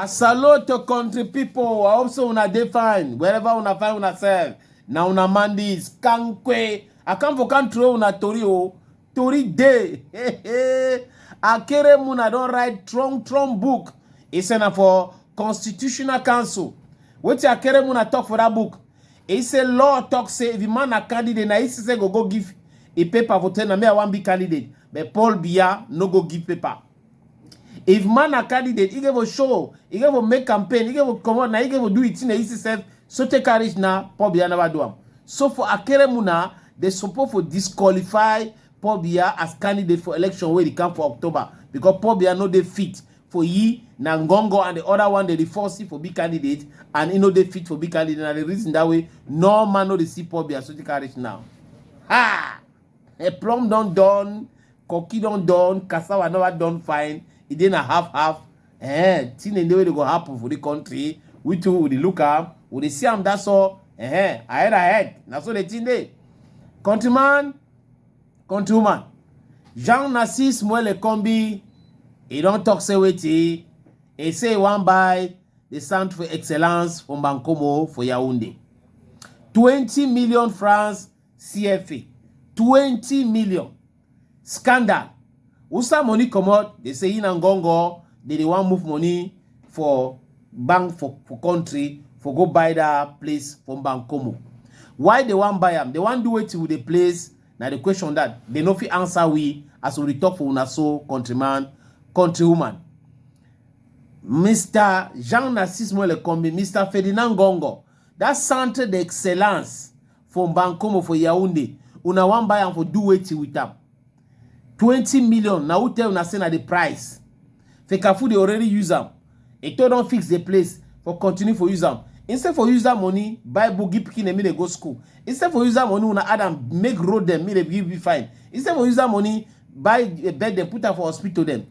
salute to country people. I hope so una dey fine. Wherever una find una self. Now una mandis, kankwe. I come for country una tori o. Tori day. Akere Muna don't write strong book. It's for Constitutional Council. What Akere Muna talk for that book? He say law talk say if the man a candidate, na he say go give a paper for 10 na me I want be candidate. But Paul Biya no go give paper. If man a candidate, he give a show, he give a make campaign, he give a come out, now he give a do it in the easy self. So take courage now, Paul Biya never do am. So for Akere Muna, they support for disqualify Paul Biya as candidate for election where they come for October because Paul Biya no they fit for ye Nangongo and the other one they force for big candidate and you know they fit for big candidate and the reason that way no man no they see Paul Biya so take courage now. Ha! A plum done, cocky done, cassava never done fine. It didn't half. Thing in the way they go happen for the country. We too will look up, will they see them that's all. Ahead. That's all the thing there. Countrywoman. Jean-Narcisse Mouelle KOMBI, he don't talk say wait. He say one by the Centre for Excellence from Bankomo for Yaoundé. 20 million francs CFA. 20 million. Scandal. Usa money come out, they say in Angongo, they want move money for bank for country for go buy that place from Bankomo. Why they want buy them? They want do it with the place. Now the question that they no fit answer we as we talk for una so countryman, countrywoman. Mr. Jean-Narcisse Mouelle KOMBI, Mr. Ferdinand Gongo, that Centre d'Excellence from Bankomo for Yaoundé, una want buy them for do it with them. 20 million. Now who tell una say na the price? Fekafu they already use them. Eto'o don't fix the place for continue for use them. Instead for use that money, buy boogie picking and me they go school. Instead for use that money, una add them make road them, me they give you fine. Instead for use that money, buy a bed them, put them for hospital them.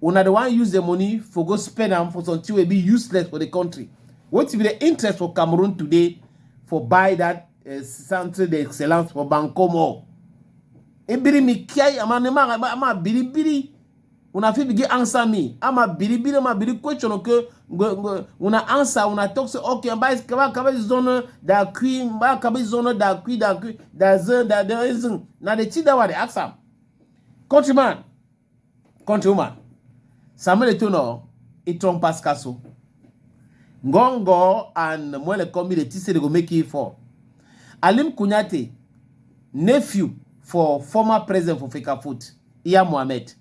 Una the one use the money for go spend them for something will be useless for the country. What if the interest for Cameroon today for buy that Centre d'Excellence for Bankomo? Ebiri mi kiai ama biri. Una fi bigi answer me. Ama biri question que una answer una talk say okay ba kaba zone da kui ba kaba zone da kui da zone da zone na the chida wa the ask am. Countrywoman. Samuel Eto'o it trompe Pascaso. Ngongo and Mouelle KOMBI the say they go make it for. Alim Kunyate nephew for former president for Fecafoot, Iya Mohamed.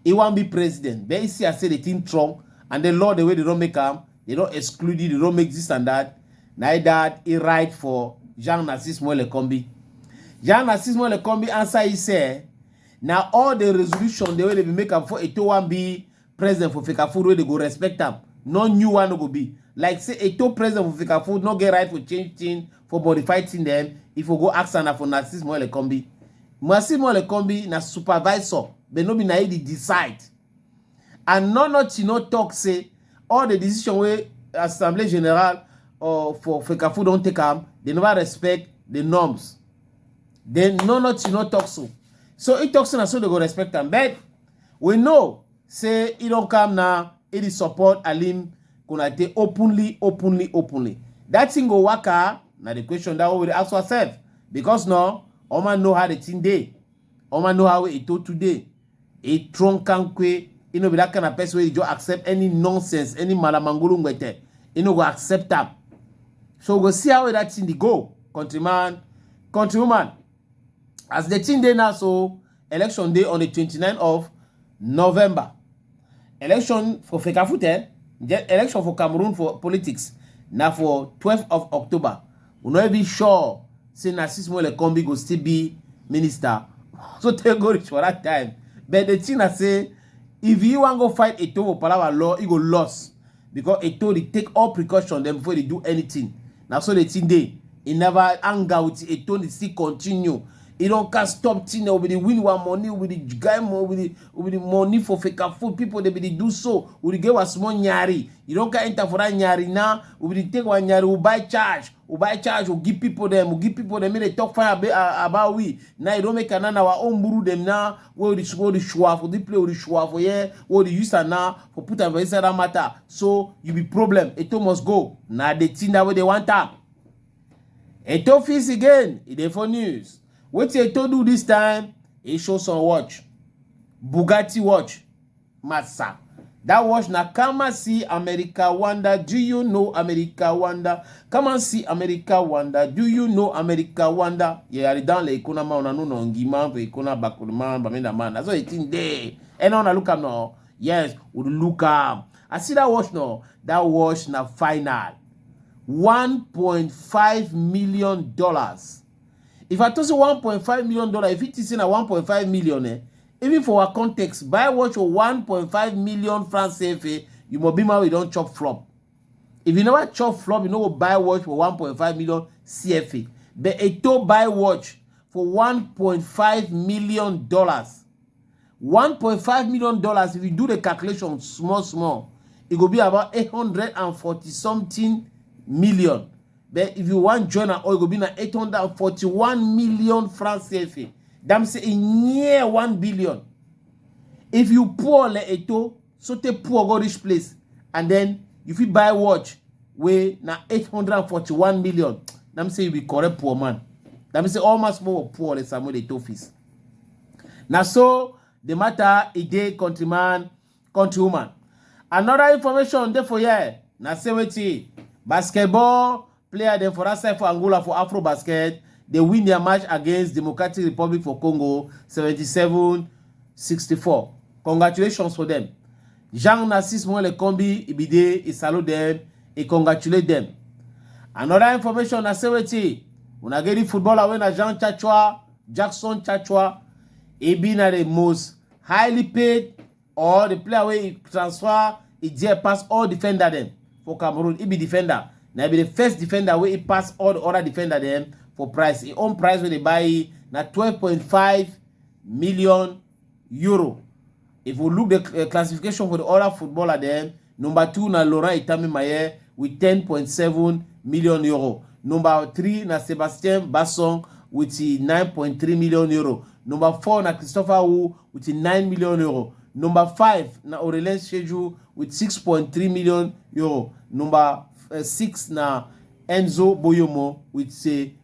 He won't be president. But you see, I say the thing strong, and the law, the way they don't make them, they don't exclude it, they don't make this and that. Neither that, he write for Jean-Narcisse Mouelle KOMBI. Jean-Narcisse Mouelle KOMBI answer, he say, now all the resolution, the way they be make them for Eto'o one be president for Fecafoot, where they go respect them. No new one go be. Like say Eto'o president for Fecafoot, no get right for change thing, for modify thing them, if you go ask for Narcisse Mouelle KOMBI. Narcisse Mouelle KOMBI na supervisor, but no be na he decide. And no talk say all the decision where Assemblée Générale or for Fecafoot don't take them, they never respect the norms. Then no talk so. So it talks so they go respect them. But we know say he don't come now, he support Alim Konate openly. That thing go work out. Now the question that we will ask ourselves. Because no, Oma know how the thing day. Oma know how it do today. A tronkankwe, you know, be that kind of person where you just accept any nonsense, any malamangulungwete. You know, go accept that. So we'll see how that thing go. Countrywoman. As the thing day now, so election day on the 29th of November. Election for Fecafoot, election for Cameroon for politics. Now for 12th of October. We're not even sure say Narcisse Mouelle KOMBI go still be minister. So they go rich for that time. But the thing I say, if you want to go fight Eto'o for Palawa law, you go lost. Because Eto'o they take all precautions them before they do anything. Now so the thing they never anger with Eto'o, they still continue. He don't can stop thing. They will be win one money with the guy with the money for fake food. People they be do so. We get a small nyari. You don't can enter for that nyari now. We take one nyari. We buy charge. We give people them. We give people them. They talk fine about we. Now you don't make our own buru them now. Where the shwa for the play with the shwa for yeah. Where the use now for put them inside that matter. So you be problem. Eto'o must go. Now they think that way they want up. Eto'o fees again. It is for news. What Eto'o do this time? He show some watch. Bugatti watch. Massa. That watch na come and see America Wonder. Do you know America Wonder? Come and see America Wonder. Do you know America Wonder? Yeah, dans les economies on a nous non guimant pour economies bakulman bamenda man. That's what it in there. And on a look am no. Yes, we look am. I see that watch no. That watch na final. $1.5 million. If I told you $1.5 million, if it is in a 1.5 million, even for our context, buy watch for 1.5 million francs CFA, you must be mad we don't chop flop. If you never chop flop, you know buy watch for 1.5 million CFA. But Eto'o buy watch for $1.5 million. $1.5 million, if you do the calculation small, it will be about 840 something million. But if you want join an oil, it will be 841 million francs CFA. That means in near 1 billion. If you pour le Eto'o, so te pour go rich place, and then if you buy watch, we na 841 million. That means you be correct poor man. That means almost more poor than Samuel Eto'o fees. Now so the matter a day countryman, countrywoman. Another information there for you. Now say what basketball. Player them for that side for Angola for Afro Basket. They win their match against Democratic Republic for Congo 77-64. Congratulations for them. Jean-Narcisse Mouelle KOMBI, Ibide, he salute them, he congratulate them. Another information I say what when I get the footballer when Jean Chachwa, Jackson Chachwa, he been at the most highly paid or the player where he transfer, he just pass all defender them for Cameroon. He be defender. Now be the first defender where he pass all the other defender them for price. His own price when they buy na 12.5 million euro. If we look the classification for the other footballer then, number 2 na Laurent Itami Maye with 10.7 million euro. Number 3 na Sébastien Basson with 9.3 million euro. Number 4 na Christopher Wu with 9 million euro. Number 5 na Aurélien Chejou with 6.3 million euro. Number 6 na Enzo Boyomo with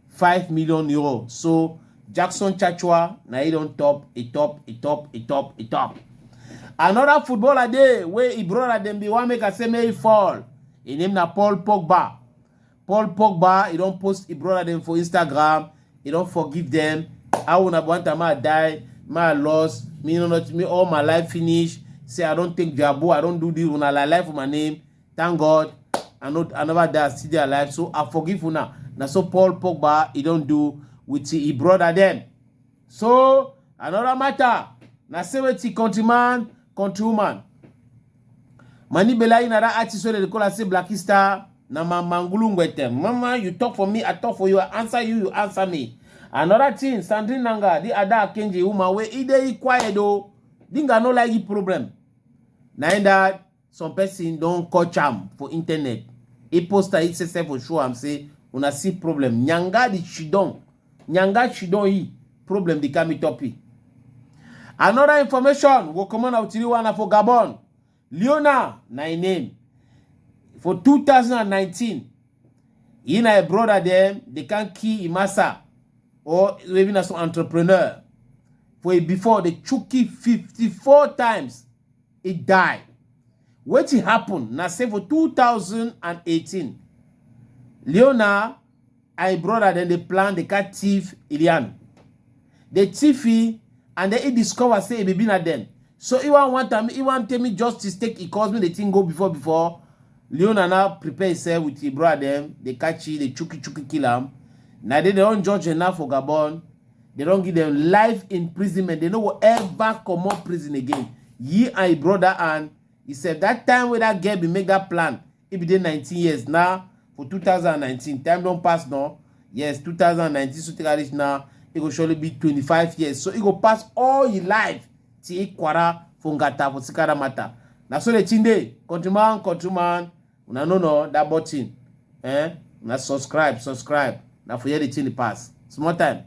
5 million euro. So Jackson Chachwa na he on top. Another footballer day where he brother them be one make a say may fall. His name na Paul Pogba. Paul Pogba, he don't post he brother them for Instagram. He don't forgive them. I wanna want to die, my loss, me not me all my life finish. Say I don't take jabo, I don't do this when I life for my name. Thank God. I never die still there alive. So I forgive you now. Now so Paul Pogba he don't do with he brother them. So another matter. Now say what countryman, countrywoman. Mani bela in that artist where they call us say Blackista. Na mangulu ngwete. Mama, you talk for me, I talk for you. I answer you, you answer me. Another thing, Sandrine Nanga, the other Kenji woman where either quiet though, dinga no like the problem. Now that some person don't catch him for internet. He poster it say for sure I'm say una see problem. Nyanga di chidon. Nyanga chidon yi problem di kami topi. Another information will come out to you one for Gabon. Leona na name. For 2019, in a brother them, they can kill Imasa or even as an entrepreneur. For before the Chucky 54 times, it died. What happened? Now say for 2018, Leona, I brother then they plan the cat thief Ilian. The thiefy and they discover say it be not them. So he want tell me justice take it cause me the thing go before. Leona now prepare himself with his brother, they catch it, they chuki kill him. Now they don't judge enough for Gabon. They don't give them life imprisonment. They don't ever come up prison again. He and his brother and he said that time when that girl be make that plan, it be 19 years now for 2019. Time don't pass now. Yes, 2019 so take this now. it go surely be 25 years. So it go pass all your life till kwara fungata for sikara mata. Na so the chinde, countryman, una no that button. Na subscribe. Na for the thing pass. Small time.